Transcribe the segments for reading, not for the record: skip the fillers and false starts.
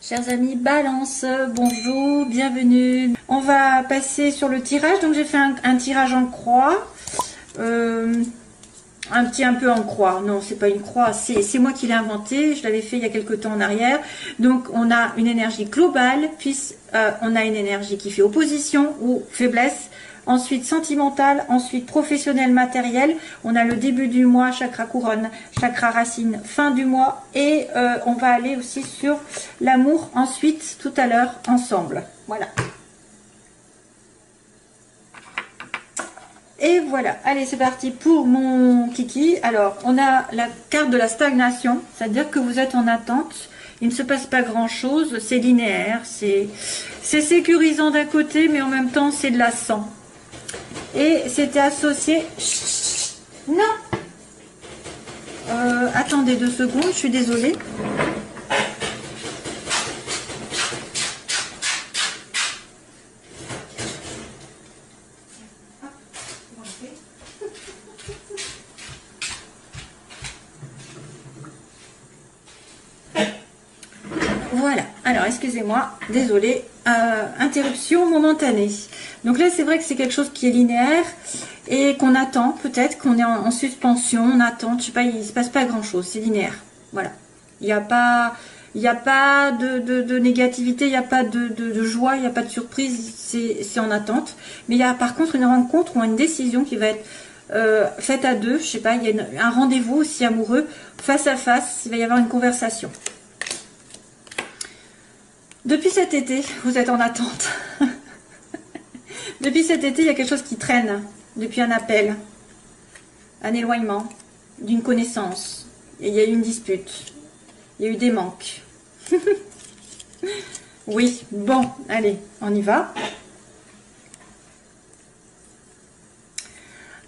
Chers amis Balance, bonjour, bienvenue. On va passer sur le tirage. Donc j'ai fait un tirage en croix, un peu en croix. Non, c'est pas une croix, c'est moi qui l'ai inventé. Je l'avais fait il y a quelques temps en arrière. Donc on a une énergie globale, puis on a une énergie qui fait opposition ou faiblesse. Ensuite sentimental, ensuite professionnel, matériel. On a le début du mois, chakra couronne, chakra racine, fin du mois. Et on va aller aussi sur l'amour ensuite, tout à l'heure, ensemble. Voilà. Et voilà. Allez, c'est parti pour mon kiki. Alors, on a la carte de la stagnation. C'est-à-dire que vous êtes en attente. Il ne se passe pas grand-chose. C'est linéaire. C'est sécurisant d'un côté, mais en même temps, c'est de la sang. Et c'était associé... Non. Attendez 2 secondes, je suis désolée. Voilà, alors excusez-moi, désolée, interruption momentanée. Donc là c'est vrai que c'est quelque chose qui est linéaire et qu'on attend, peut-être qu'on est en suspension, on attend, je sais pas, il ne se passe pas grand chose, c'est linéaire. Voilà, il n'y a pas de négativité, il n'y a pas de joie, il n'y a pas de surprise, c'est en attente. Mais il y a par contre une rencontre ou une décision qui va être faite à deux, je sais pas, il y a un rendez-vous aussi amoureux, face à face, il va y avoir une conversation. Depuis cet été, vous êtes en attente. Depuis cet été, il y a quelque chose qui traîne. Depuis un appel, un éloignement, d'une connaissance. Et il y a eu une dispute. Il y a eu des manques. Oui, bon, allez, on y va.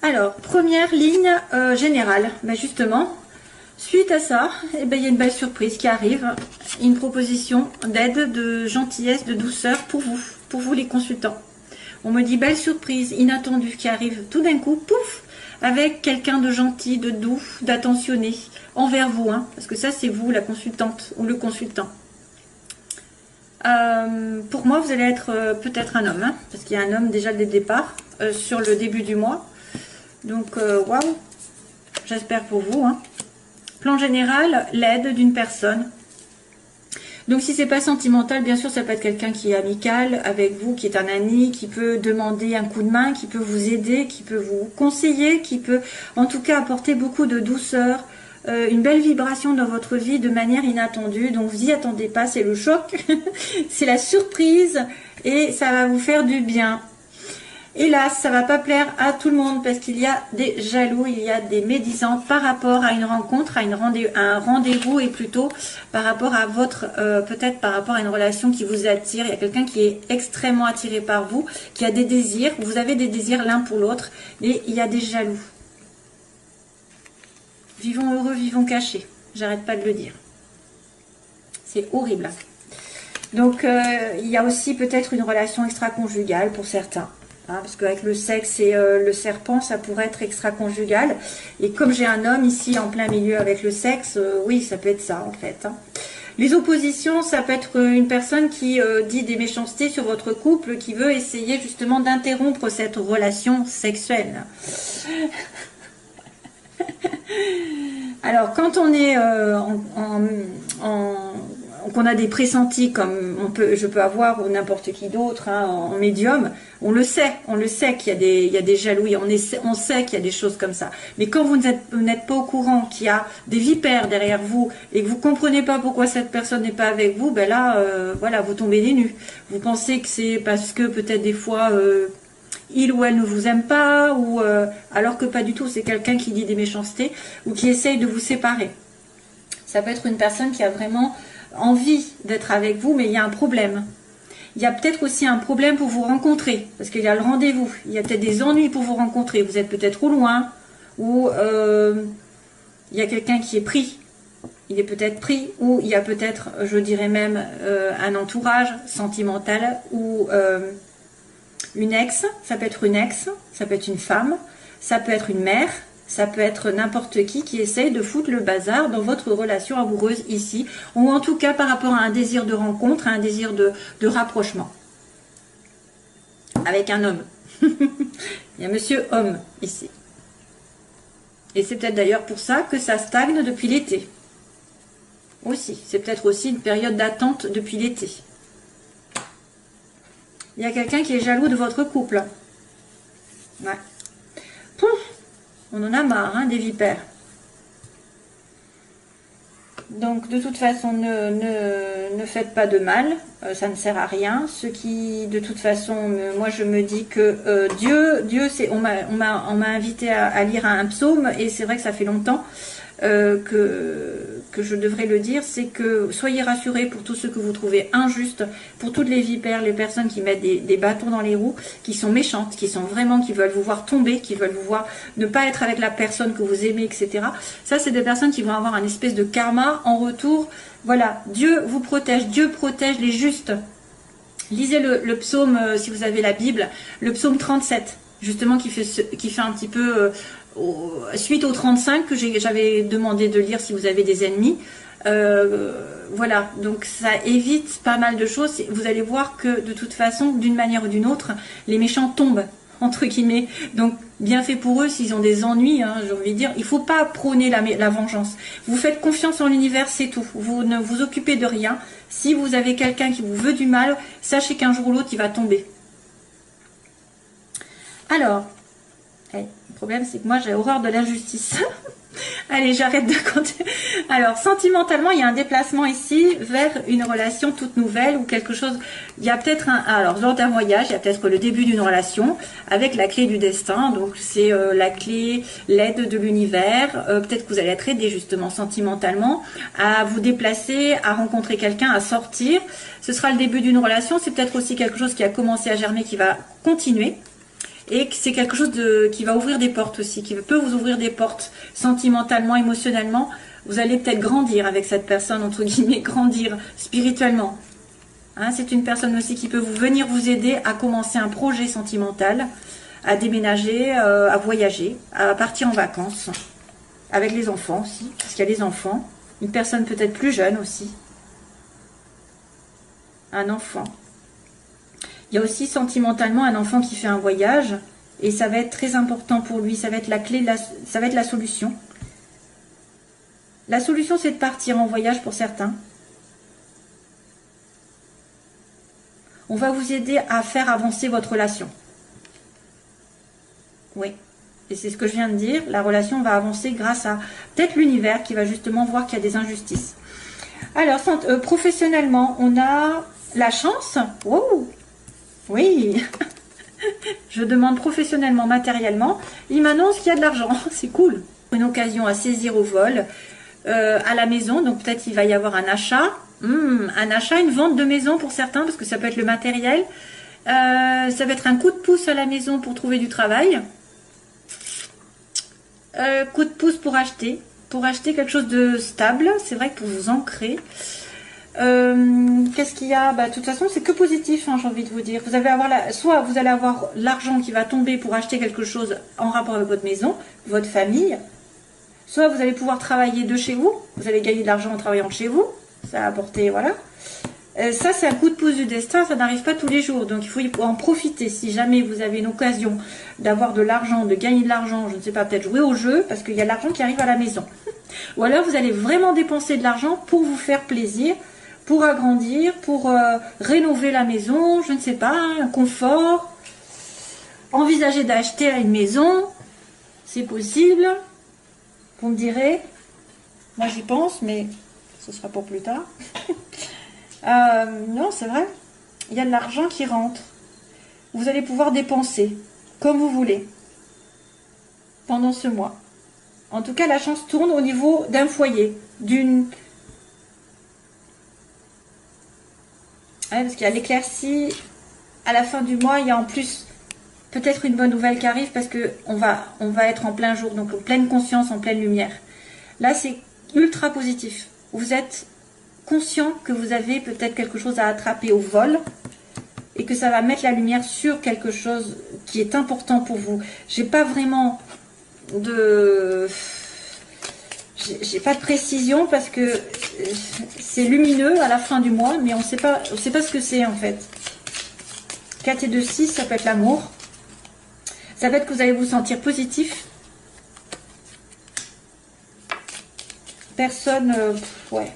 Alors, première ligne générale. Ben justement, suite à ça, eh ben, il y a une belle surprise qui arrive. Une proposition d'aide, de gentillesse, de douceur pour vous les consultants. On me dit belle surprise, inattendue qui arrive tout d'un coup, pouf, avec quelqu'un de gentil, de doux, d'attentionné envers vous, hein, parce que ça c'est vous la consultante ou le consultant. Pour moi vous allez être peut-être un homme, hein, parce qu'il y a un homme déjà dès le départ, sur le début du mois. Donc waouh, j'espère pour vous. Hein. Plan général, l'aide d'une personne. Donc si c'est pas sentimental, bien sûr ça peut être quelqu'un qui est amical avec vous, qui est un ami, qui peut demander un coup de main, qui peut vous aider, qui peut vous conseiller, qui peut en tout cas apporter beaucoup de douceur, une belle vibration dans votre vie de manière inattendue. Donc vous y attendez pas, c'est le choc, c'est la surprise et ça va vous faire du bien. Hélas, ça va pas plaire à tout le monde parce qu'il y a des jaloux, il y a des médisants par rapport à une rencontre, à un rendez-vous et plutôt par rapport à votre, peut-être par rapport à une relation qui vous attire. Il y a quelqu'un qui est extrêmement attiré par vous, qui a des désirs, vous avez des désirs l'un pour l'autre et il y a des jaloux. Vivons heureux, vivons cachés. J'arrête pas de le dire. C'est horrible. Donc, il y a aussi peut-être une relation extra-conjugale pour certains. Hein, parce qu'avec le sexe et le serpent, ça pourrait être extra-conjugal. Et comme j'ai un homme ici en plein milieu avec le sexe, oui, ça peut être ça en fait. Hein. Les oppositions, ça peut être une personne qui dit des méchancetés sur votre couple, qui veut essayer justement d'interrompre cette relation sexuelle. Alors, quand on est qu'on a des pressentis comme je peux avoir ou n'importe qui d'autre hein, en médium, on le sait qu'il y a des jalousies, on sait qu'il y a des choses comme ça. Mais quand vous n'êtes pas au courant qu'il y a des vipères derrière vous et que vous comprenez pas pourquoi cette personne n'est pas avec vous, ben là, voilà, vous tombez des nues. Vous pensez que c'est parce que peut-être des fois il ou elle ne vous aime pas, ou alors que pas du tout, c'est quelqu'un qui dit des méchancetés ou qui essaye de vous séparer. Ça peut être une personne qui a vraiment envie d'être avec vous, mais il y a un problème. Il y a peut-être aussi un problème pour vous rencontrer, parce qu'il y a le rendez-vous. Il y a peut-être des ennuis pour vous rencontrer. Vous êtes peut-être au loin, ou il y a quelqu'un qui est pris. Il est peut-être pris, ou il y a peut-être, je dirais même, un entourage sentimental, ou une ex. Ça peut être une ex, ça peut être une femme, ça peut être une mère, Ça peut être n'importe qui essaye de foutre le bazar dans votre relation amoureuse ici, ou en tout cas par rapport à un désir de rencontre, à un désir de rapprochement. Avec un homme. Il y a monsieur homme ici. Et c'est peut-être d'ailleurs pour ça que ça stagne depuis l'été. Aussi, c'est peut-être aussi une période d'attente depuis l'été. Il y a quelqu'un qui est jaloux de votre couple. Ouais. Pouf, on en a marre, hein, des vipères. Donc, de toute façon, ne faites pas de mal. Ça ne sert à rien. Ce qui, de toute façon, moi, je me dis que Dieu, c'est, on m'a invité à lire un psaume, et c'est vrai que ça fait longtemps que je devrais le dire, c'est que soyez rassurés pour tous ceux que vous trouvez injustes, pour toutes les vipères, les personnes qui mettent des bâtons dans les roues, qui sont méchantes, qui sont vraiment, qui veulent vous voir tomber, qui veulent vous voir ne pas être avec la personne que vous aimez, etc. Ça, c'est des personnes qui vont avoir un espèce de karma en retour. Voilà, Dieu vous protège, Dieu protège les justes. Lisez le psaume, si vous avez la Bible, le psaume 37, justement, qui fait un petit peu... suite au 35 que j'avais demandé de lire si vous avez des ennemis. Voilà, donc ça évite pas mal de choses. Vous allez voir que de toute façon, d'une manière ou d'une autre, les méchants tombent, entre guillemets. Donc bien fait pour eux s'ils ont des ennuis, hein, j'ai envie de dire. Il ne faut pas prôner la vengeance. Vous faites confiance en l'univers, c'est tout. Vous ne vous occupez de rien. Si vous avez quelqu'un qui vous veut du mal, sachez qu'un jour ou l'autre, il va tomber. Alors, le problème, c'est que moi, j'ai horreur de l'injustice. Allez, j'arrête de compter. Alors, sentimentalement, il y a un déplacement ici vers une relation toute nouvelle ou quelque chose. Il y a peut-être alors, lors d'un voyage, il y a peut-être le début d'une relation avec la clé du destin. Donc, c'est la clé, l'aide de l'univers. Peut-être que vous allez être aidé, justement, sentimentalement, à vous déplacer, à rencontrer quelqu'un, à sortir. Ce sera le début d'une relation. C'est peut-être aussi quelque chose qui a commencé à germer, qui va continuer. Et c'est quelque chose qui va ouvrir des portes aussi, qui peut vous ouvrir des portes sentimentalement, émotionnellement. Vous allez peut-être grandir avec cette personne, entre guillemets, grandir spirituellement. Hein, c'est une personne aussi qui peut venir vous aider à commencer un projet sentimental, à déménager, à voyager, à partir en vacances, avec les enfants aussi, parce qu'il y a les enfants. Une personne peut-être plus jeune aussi. Un enfant. Il y a aussi sentimentalement un enfant qui fait un voyage et ça va être très important pour lui. Ça va être la clé, ça va être la solution. La solution, c'est de partir en voyage pour certains. On va vous aider à faire avancer votre relation. Oui, et c'est ce que je viens de dire. La relation va avancer grâce à peut-être l'univers qui va justement voir qu'il y a des injustices. Alors, professionnellement, on a la chance. Wow! Oui, je demande professionnellement, matériellement. Il m'annonce qu'il y a de l'argent, c'est cool. Une occasion à saisir au vol, à la maison, donc peut-être il va y avoir un achat. Un achat, une vente de maison pour certains, parce que ça peut être le matériel. Ça va être un coup de pouce à la maison pour trouver du travail. Coup de pouce pour acheter quelque chose de stable, c'est vrai que pour vous ancrer. Qu'est-ce qu'il y a? De toute façon, c'est que positif, hein, j'ai envie de vous dire. Vous allez avoir soit vous allez avoir l'argent qui va tomber pour acheter quelque chose en rapport avec votre maison, votre famille. Soit vous allez pouvoir travailler de chez vous. Vous allez gagner de l'argent en travaillant de chez vous. Ça va apporter, voilà. Ça, c'est un coup de pouce du destin. Ça n'arrive pas tous les jours. Donc, il faut en profiter. Si jamais vous avez une occasion d'avoir de l'argent, de gagner de l'argent, je ne sais pas, peut-être jouer au jeu, parce qu'il y a de l'argent qui arrive à la maison. Ou alors, vous allez vraiment dépenser de l'argent pour vous faire plaisir, pour agrandir, pour rénover la maison, je ne sais pas, un confort. Envisager d'acheter une maison, c'est possible. Vous me direz, moi j'y pense, mais ce sera pour plus tard. Non, c'est vrai, il y a de l'argent qui rentre. Vous allez pouvoir dépenser comme vous voulez pendant ce mois. En tout cas, la chance tourne au niveau d'un foyer, d'une... parce qu'il y a l'éclaircie à la fin du mois, il y a en plus peut-être une bonne nouvelle qui arrive parce que on va être en plein jour, donc en pleine conscience, en pleine lumière. Là, c'est ultra positif. Vous êtes conscient que vous avez peut-être quelque chose à attraper au vol et que ça va mettre la lumière sur quelque chose qui est important pour vous. J'ai pas vraiment de... J'ai pas de précision parce que c'est lumineux à la fin du mois, mais on sait pas ce que c'est en fait. 4 et 2, 6, ça peut être l'amour. Ça peut être que vous allez vous sentir positif. Personne, ouais.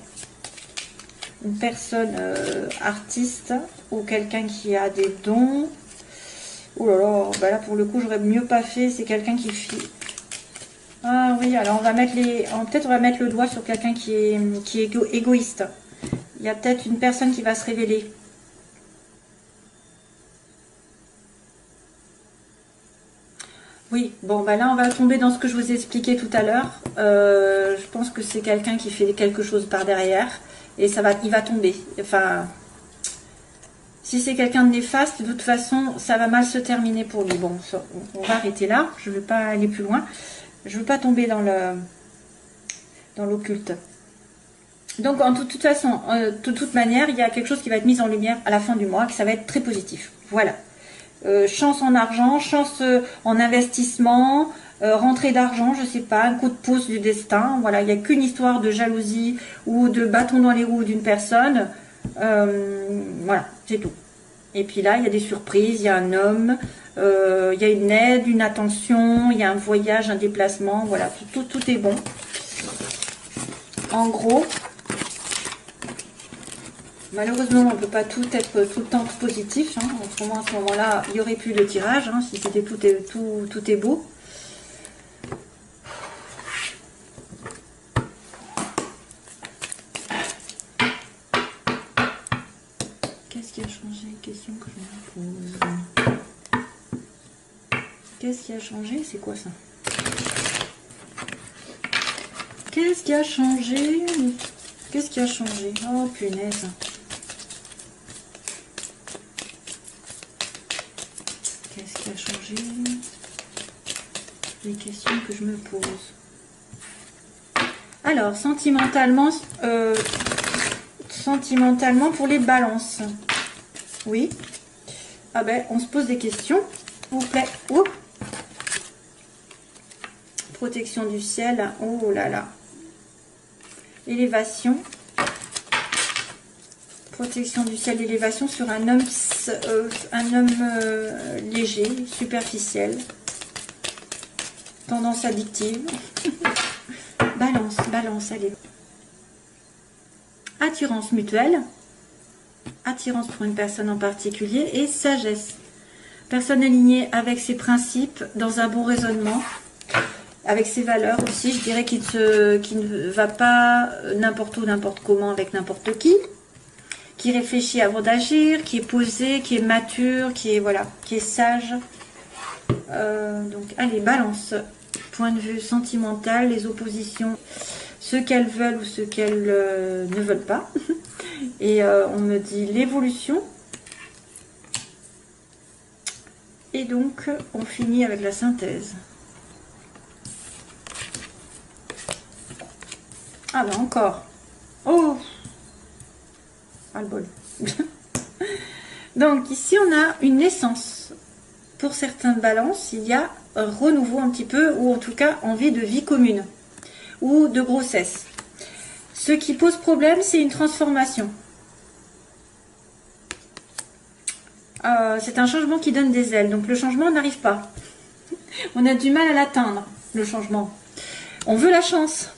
Une personne artiste ou quelqu'un qui a des dons. Oh là là, bah là pour le coup j'aurais mieux pas fait. C'est quelqu'un qui fait. Ah oui, alors on va mettre peut-être on va mettre le doigt sur quelqu'un qui est égoïste. Il y a peut-être une personne qui va se révéler. Oui, bon bah là on va tomber dans ce que je vous ai expliqué tout à l'heure. Je pense que c'est quelqu'un qui fait quelque chose par derrière et il va tomber. Enfin, si c'est quelqu'un de néfaste, de toute façon ça va mal se terminer pour lui. Bon, on va arrêter là. Je ne veux pas aller plus loin. Je ne veux pas tomber dans l'occulte. Donc de toute façon, de toute manière, il y a quelque chose qui va être mis en lumière à la fin du mois, que ça va être très positif. Voilà. Chance en argent, chance en investissement, rentrée d'argent, je sais pas, un coup de pouce du destin. Voilà, il n'y a qu'une histoire de jalousie ou de bâton dans les roues d'une personne. Voilà, c'est tout. Et puis là, il y a des surprises, il y a un homme, il y a une aide, une attention, il y a un voyage, un déplacement. Voilà, tout est bon. En gros, malheureusement, on ne peut pas tout être tout le temps positif. Hein. En ce moment-là, il n'y aurait plus de tirage. Hein, si c'était tout est beau. Qu'est-ce qui a changé? Question que je me pose. Qu'est-ce qui a changé? C'est quoi ça? Qu'est-ce qui a changé? Qu'est-ce qui a changé? Oh punaise. Qu'est-ce qui a changé? Les questions que je me pose. Alors, sentimentalement pour les balances. Oui. Ah ben, on se pose des questions. S'il vous plaît. Oups. Protection du ciel. Oh là là. Élévation. Protection du ciel, élévation sur un homme léger, superficiel. Tendance addictive. Balance, allez. Attirance mutuelle. Attirance pour une personne en particulier. Et sagesse. Personne alignée avec ses principes, dans un bon raisonnement. Avec ses valeurs aussi, je dirais qu'il ne va pas n'importe où, n'importe comment, avec n'importe qui réfléchit avant d'agir, qui est posé, qui est mature, qui est sage. Donc, allez, balance. Point de vue sentimental, les oppositions, ce qu'elles veulent ou ce qu'elles ne veulent pas. Et on me dit l'évolution. Et donc, on finit avec la synthèse. Ah ben encore. Oh, ah le bol. Donc ici on a une naissance. Pour certaines balances, il y a un renouveau un petit peu, ou en tout cas envie de vie commune, ou de grossesse. Ce qui pose problème, c'est une transformation. C'est un changement qui donne des ailes, donc le changement n'arrive pas. On a du mal à l'atteindre, le changement. On veut la chance.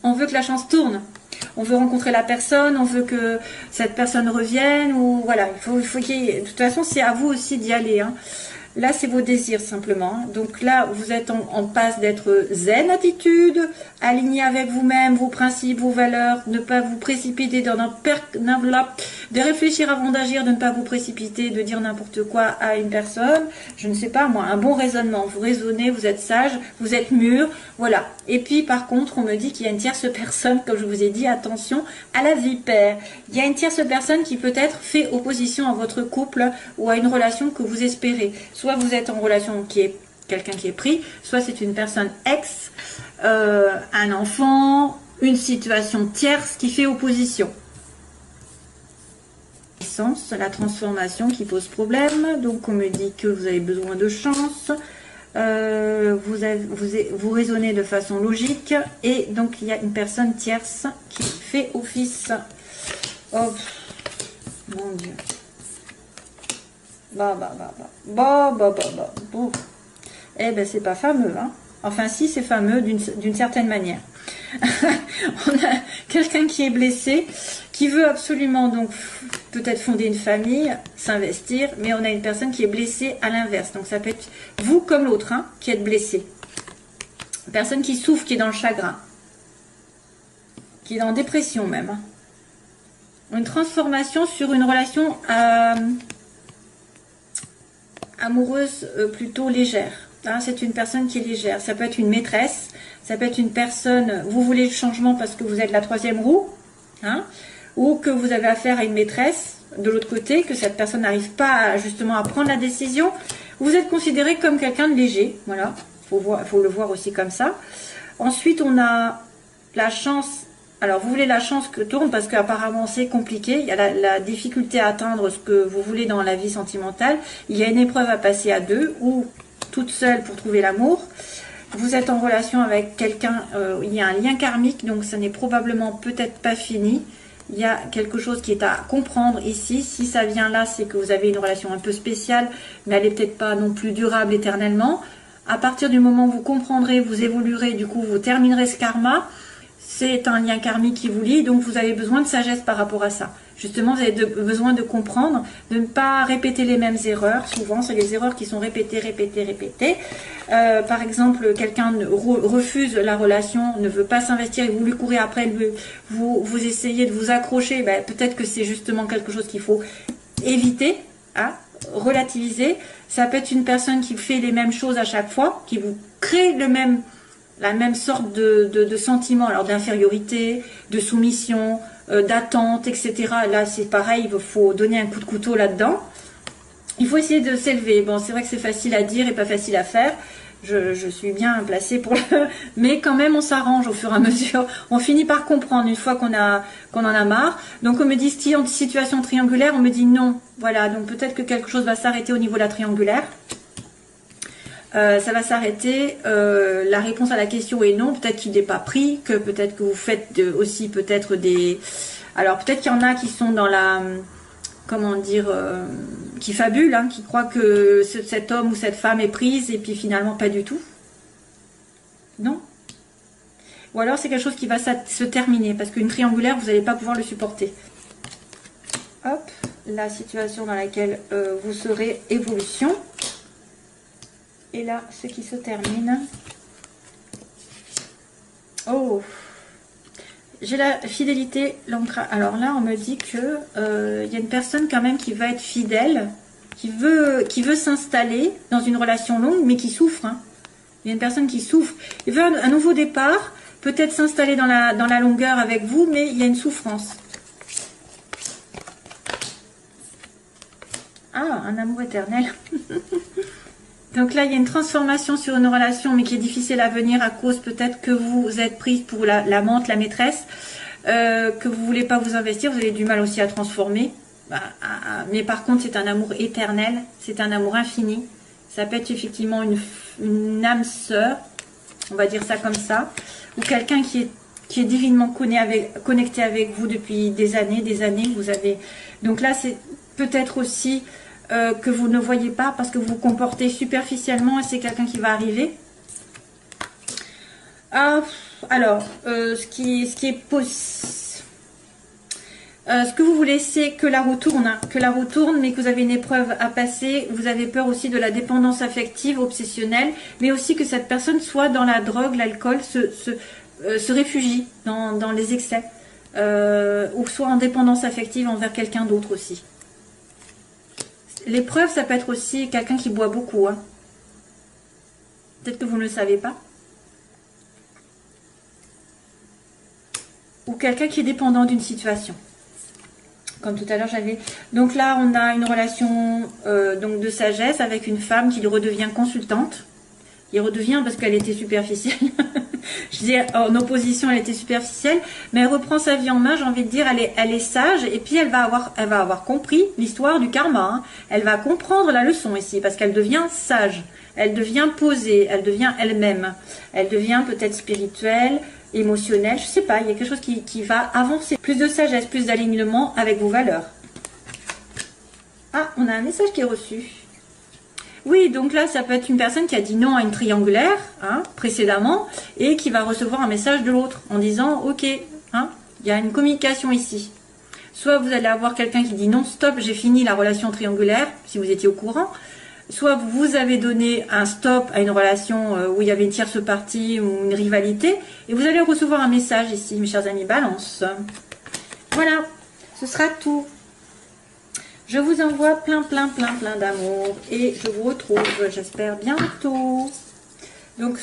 On veut que la chance tourne. On veut rencontrer la personne, on veut que cette personne revienne, ou voilà, il faut qu'il y ait... De toute façon, c'est à vous aussi d'y aller. Hein. Là, c'est vos désirs simplement. Donc là, vous êtes en passe d'être zen attitude, aligné avec vous-même, vos principes, vos valeurs, ne pas vous précipiter de réfléchir avant d'agir, de ne pas vous précipiter, de dire n'importe quoi à une personne. Je ne sais pas moi, un bon raisonnement. Vous raisonnez, vous êtes sage, vous êtes mûr, voilà. Et puis par contre, on me dit qu'il y a une tierce personne, comme je vous ai dit, attention à la vipère. Il y a une tierce personne qui peut-être fait opposition à votre couple ou à une relation que vous espérez. Soit vous êtes en relation qui est quelqu'un qui est pris, soit c'est une personne ex, un enfant, une situation tierce qui fait opposition. La transformation qui pose problème, donc on me dit que vous avez besoin de chance, Vous raisonnez de façon logique. Et donc, il y a une personne tierce qui fait office. Oh, mon Dieu. Bon. Eh ben, c'est pas fameux, hein. Enfin, si, c'est fameux d'une certaine manière. On a quelqu'un qui est blessé, qui veut absolument donc peut-être fonder une famille, s'investir, mais on a une personne qui est blessée à l'inverse. Donc ça peut être vous comme l'autre, hein, qui êtes blessé. Personne qui souffre, qui est dans le chagrin, qui est en dépression même. Hein. Une transformation sur une relation amoureuse plutôt légère. Hein, c'est une personne qui est légère. Ça peut être une maîtresse, ça peut être une personne, vous voulez le changement parce que vous êtes la troisième roue, hein, ou que vous avez affaire à une maîtresse de l'autre côté, que cette personne n'arrive pas justement à prendre la décision. Vous êtes considéré comme quelqu'un de léger, voilà, faut le voir aussi comme ça. Ensuite, on a la chance. Alors, vous voulez la chance que tourne parce qu'apparemment c'est compliqué. Il y a la difficulté à atteindre ce que vous voulez dans la vie sentimentale. Il y a une épreuve à passer à deux ou toute seule pour trouver l'amour. Vous êtes en relation avec quelqu'un, il y a un lien karmique, donc ça n'est probablement peut-être pas fini. Il y a quelque chose qui est à comprendre ici. Si ça vient là, c'est que vous avez une relation un peu spéciale, mais elle n'est peut-être pas non plus durable éternellement. À partir du moment où vous comprendrez, vous évoluerez, du coup vous terminerez ce karma. C'est un lien karmique qui vous lie, donc vous avez besoin de sagesse par rapport à ça. Justement, vous avez besoin de comprendre, de ne pas répéter les mêmes erreurs. Souvent, c'est les erreurs qui sont répétées. Par exemple, quelqu'un refuse la relation, ne veut pas s'investir et vous lui courez après, vous essayez de vous accrocher. Ben, peut-être que c'est justement quelque chose qu'il faut éviter, hein, relativiser. Ça peut être une personne qui fait les mêmes choses à chaque fois, qui vous crée la même sorte de sentiment, alors d'infériorité, de soumission, d'attente, etc. Là, c'est pareil, il faut donner un coup de couteau là-dedans. Il faut essayer de s'élever. Bon, c'est vrai que c'est facile à dire et pas facile à faire. Je suis bien placée pour le... Mais quand même, on s'arrange au fur et à mesure. On finit par comprendre une fois qu'on en a marre. Donc, on me dit situation triangulaire, on me dit non. Voilà, donc peut-être que quelque chose va s'arrêter au niveau de la triangulaire. Ça va s'arrêter. La réponse à la question est non. Peut-être qu'il n'est pas pris, que peut-être que vous faites aussi peut-être des... Alors peut-être qu'il y en a qui sont dans la... Comment dire, qui fabulent, hein, qui croient que cet homme ou cette femme est prise et puis finalement pas du tout. Non. Ou alors c'est quelque chose qui va se terminer parce qu'une triangulaire, vous n'allez pas pouvoir le supporter. Hop, la situation dans laquelle vous serez, évolution. Et là, ce qui se termine. Oh, j'ai la fidélité, l'ancrage. Alors là, on me dit que y a une personne quand même qui va être fidèle, qui veut s'installer dans une relation longue, mais qui souffre. Hein. Il y a une personne qui souffre. Il veut un nouveau départ, peut-être s'installer dans la longueur avec vous, mais il y a une souffrance. Ah, un amour éternel. Donc là, il y a une transformation sur une relation, mais qui est difficile à venir à cause peut-être que vous êtes prise pour l'amante, la maîtresse, que vous ne voulez pas vous investir, vous avez du mal aussi à transformer. Mais par contre, c'est un amour éternel, c'est un amour infini. Ça peut être effectivement une âme sœur, on va dire ça comme ça, ou quelqu'un qui est divinement connecté avec vous depuis des années. Vous avez... Donc là, c'est peut-être aussi... que vous ne voyez pas parce que vous vous comportez superficiellement et c'est quelqu'un qui va arriver. Alors, ce que vous voulez, c'est que la roue tourne, hein, mais que vous avez une épreuve à passer. Vous avez peur aussi de la dépendance affective, obsessionnelle, mais aussi que cette personne soit dans la drogue, l'alcool, se réfugie dans les excès, ou soit en dépendance affective envers quelqu'un d'autre aussi. L'épreuve, ça peut être aussi quelqu'un qui boit beaucoup. Hein. Peut-être que vous ne le savez pas. Ou quelqu'un qui est dépendant d'une situation. Comme tout à l'heure, j'avais... Donc là, on a une relation donc de sagesse avec une femme qui redevient consultante, il redevient parce qu'elle était superficielle. Je dis en opposition, elle était superficielle, mais elle reprend sa vie en main. J'ai envie de dire, elle est sage, et puis elle va avoir compris l'histoire du karma. Hein. Elle va comprendre la leçon ici parce qu'elle devient sage, elle devient posée, elle devient elle-même, elle devient peut-être spirituelle, émotionnelle. Je sais pas, il y a quelque chose qui va avancer. Plus de sagesse, plus d'alignement avec vos valeurs. Ah, on a un message qui est reçu. Oui, donc là, ça peut être une personne qui a dit non à une triangulaire hein, précédemment et qui va recevoir un message de l'autre en disant « Ok, hein, il y a une communication ici. » Soit vous allez avoir quelqu'un qui dit « Non, stop, j'ai fini la relation triangulaire », si vous étiez au courant. Soit vous avez donné un stop à une relation où il y avait une tierce partie ou une rivalité. Et vous allez recevoir un message ici, mes chers amis Balance. Voilà, ce sera tout. Je vous envoie plein d'amour et je vous retrouve, j'espère, bientôt. Donc,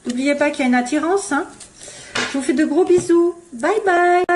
n'oubliez pas qu'il y a une attirance. Hein. Je vous fais de gros bisous. Bye bye.